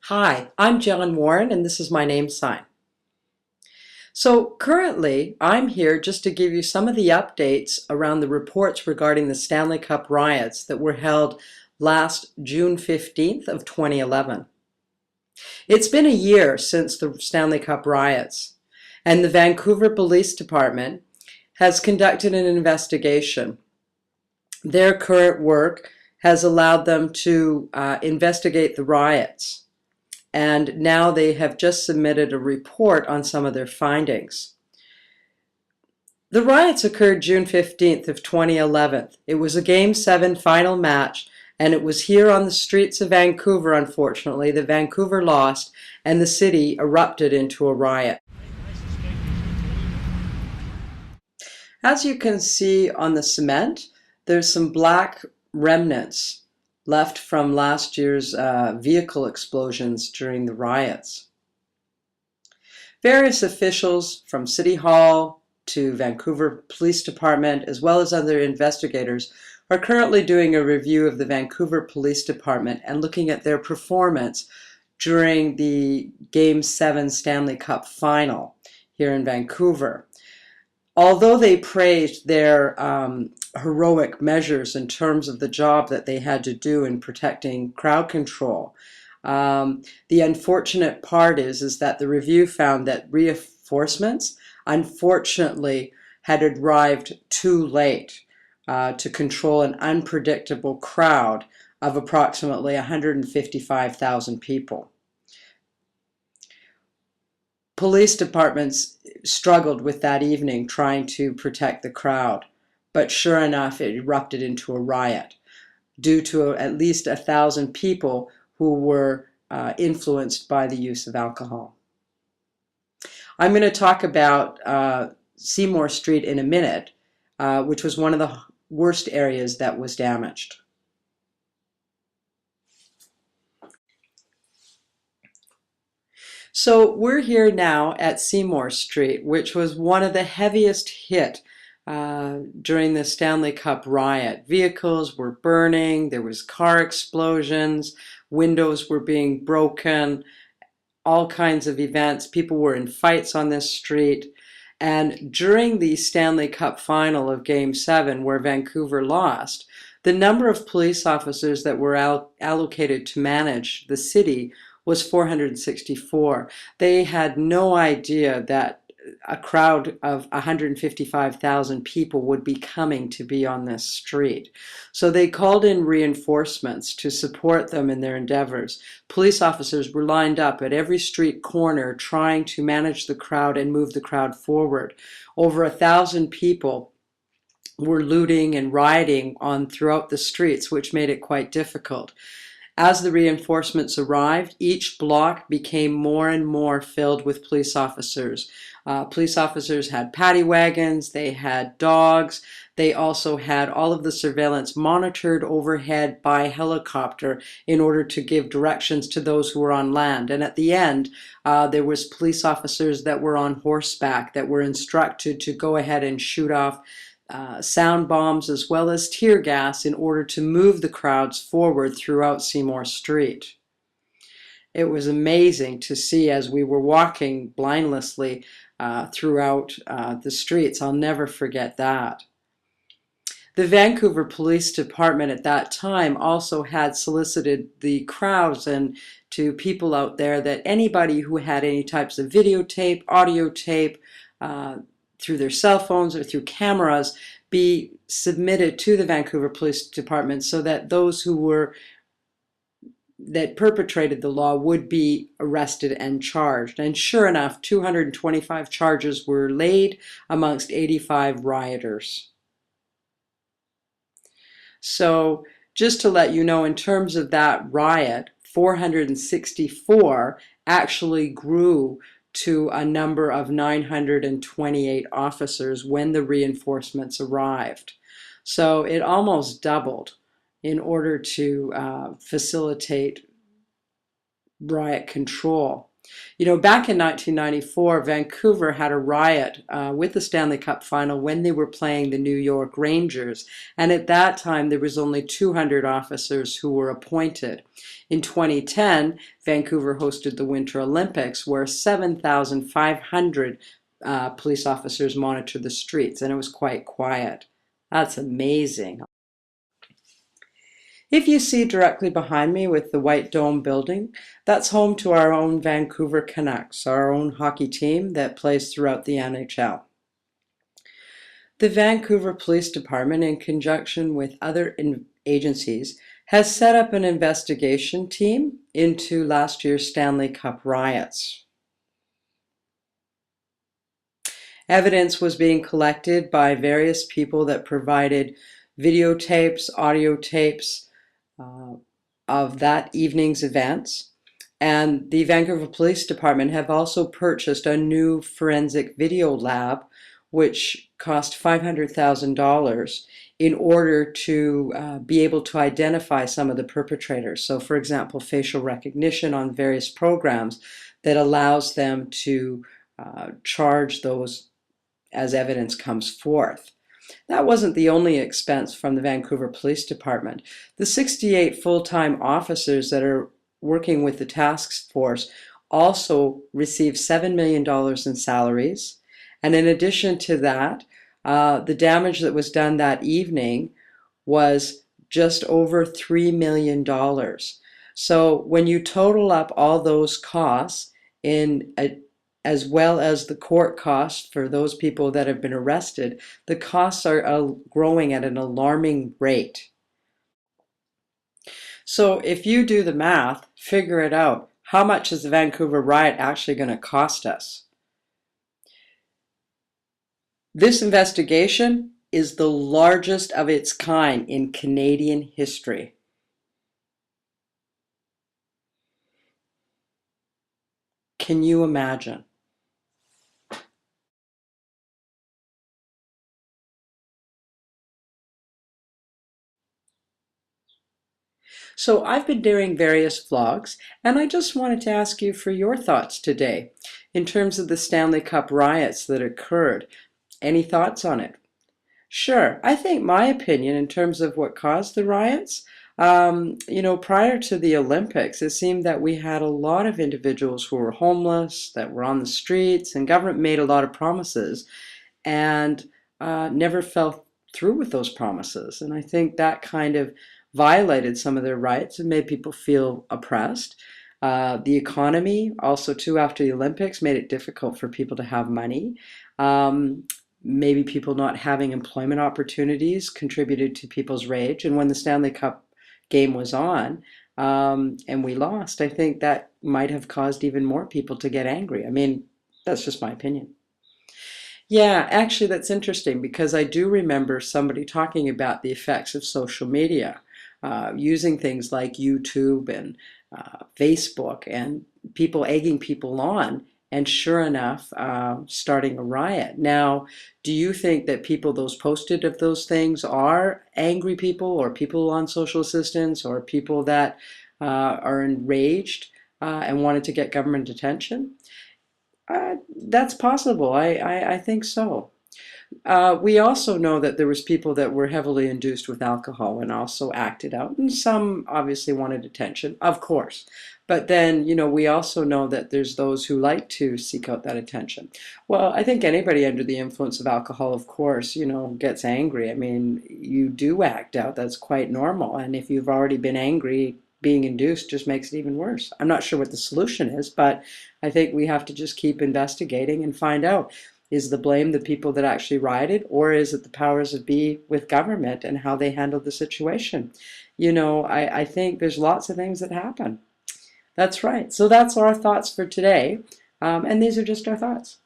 Hi, I'm John Warren, and this is my name sign. So currently, I'm here just to give you some of the updates around the reports regarding the Stanley Cup riots that were held last June 15th of 2011. It's been a year since the Stanley Cup riots, and the Vancouver Police Department has conducted an investigation. Their current work has allowed them to investigate the riots. And now they have just submitted a report on some of their findings. The riots occurred June 15th of 2011. It was a Game 7 final match, and it was here on the streets of Vancouver, unfortunately, that Vancouver lost and the city erupted into a riot. As you can see on the cement, there's some black remnants left from last year's vehicle explosions during the riots. Various officials from City Hall to Vancouver Police Department, as well as other investigators, are currently doing a review of the Vancouver Police Department and looking at their performance during the Game 7 Stanley Cup final here in Vancouver. Although they praised their heroic measures in terms of the job that they had to do in protecting crowd control, the unfortunate part is that the review found that reinforcements, unfortunately, had arrived too late to control an unpredictable crowd of approximately 155,000 people. Police departments struggled with that evening trying to protect the crowd, but sure enough, it erupted into a riot due to at least 1,000 people who were influenced by the use of alcohol. I'm going to talk about Seymour Street in a minute, which was one of the worst areas that was damaged. So we're here now at Seymour Street, which was one of the heaviest hit during the Stanley Cup riot. Vehicles were burning, there was car explosions, windows were being broken, all kinds of events. People were in fights on this street. And during the Stanley Cup final of Game 7, where Vancouver lost, the number of police officers that were allocated to manage the city was 464. They had no idea that a crowd of 155,000 people would be coming to be on this street. So they called in reinforcements to support them in their endeavors. Police officers were lined up at every street corner trying to manage the crowd and move the crowd forward. Over 1,000 people were looting and rioting on throughout the streets, which made it quite difficult. As the reinforcements arrived, each block became more and more filled with police officers. Police officers had paddy wagons, they had dogs, they also had all of the surveillance monitored overhead by helicopter in order to give directions to those who were on land. And at the end, there was police officers that were on horseback that were instructed to go ahead and shoot off sound bombs as well as tear gas in order to move the crowds forward throughout Seymour Street. It was amazing to see as we were walking blindlessly throughout the streets. I'll never forget that. The Vancouver Police Department at that time also had solicited the crowds and to people out there that anybody who had any types of videotape, audio tape, through their cell phones or through cameras be submitted to the Vancouver Police Department so that those who perpetrated the law would be arrested and charged. And sure enough, 225 charges were laid amongst 85 rioters. So just to let you know, in terms of that riot, 464 actually grew to a number of 928 officers when the reinforcements arrived. So it almost doubled in order to facilitate riot control. Back in 1994, Vancouver had a riot with the Stanley Cup final when they were playing the New York Rangers. And at that time, there was only 200 officers who were appointed. In 2010, Vancouver hosted the Winter Olympics, where 7,500 police officers monitored the streets, and it was quite quiet. That's amazing. If you see directly behind me with the White Dome building, that's home to our own Vancouver Canucks, our own hockey team that plays throughout the NHL. The Vancouver Police Department, in conjunction with other agencies, has set up an investigation team into last year's Stanley Cup riots. Evidence was being collected by various people that provided videotapes, audio tapes, of that evening's events. And the Vancouver Police Department have also purchased a new forensic video lab, which cost $500,000 in order to be able to identify some of the perpetrators. So, for example, facial recognition on various programs that allows them to charge those as evidence comes forth. That wasn't the only expense from the Vancouver Police Department. The 68 full-time officers that are working with the task force also received $7 million in salaries. And in addition to that, the damage that was done that evening was just over $3 million. So when you total up all those costs as well as the court costs for those people that have been arrested, the costs are growing at an alarming rate. So if you do the math, figure it out. How much is the Vancouver riot actually going to cost us? This investigation is the largest of its kind in Canadian history. Can you imagine? So I've been doing various vlogs, and I just wanted to ask you for your thoughts today in terms of the Stanley Cup riots that occurred. Any thoughts on it? Sure. I think my opinion in terms of what caused the riots, prior to the Olympics, it seemed that we had a lot of individuals who were homeless, that were on the streets, and government made a lot of promises and never fell through with those promises. And I think that kind of violated some of their rights and made people feel oppressed. The economy also too after the Olympics made it difficult for people to have money. Maybe people not having employment opportunities contributed to people's rage. And when the Stanley Cup game was on and we lost, I think that might have caused even more people to get angry. I mean, that's just my opinion. Yeah, actually, that's interesting because I do remember somebody talking about the effects of social media, using things like YouTube and Facebook, and people egging people on, and sure enough, starting a riot. Now, do you think that people those posted of those things are angry people, or people on social assistance, or people that are enraged and wanted to get government attention? That's possible. I think so. We also know that there was people that were heavily induced with alcohol and also acted out, and some obviously wanted attention, of course. But then, we also know that there's those who like to seek out that attention. Well, I think anybody under the influence of alcohol, of course, gets angry. I mean, you do act out. That's quite normal. And if you've already been angry, being induced just makes it even worse. I'm not sure what the solution is, but I think we have to just keep investigating and find out. Is the blame the people that actually rioted, or is it the powers that be with government and how they handled the situation? I think there's lots of things that happen. That's right. So that's our thoughts for today. And these are just our thoughts.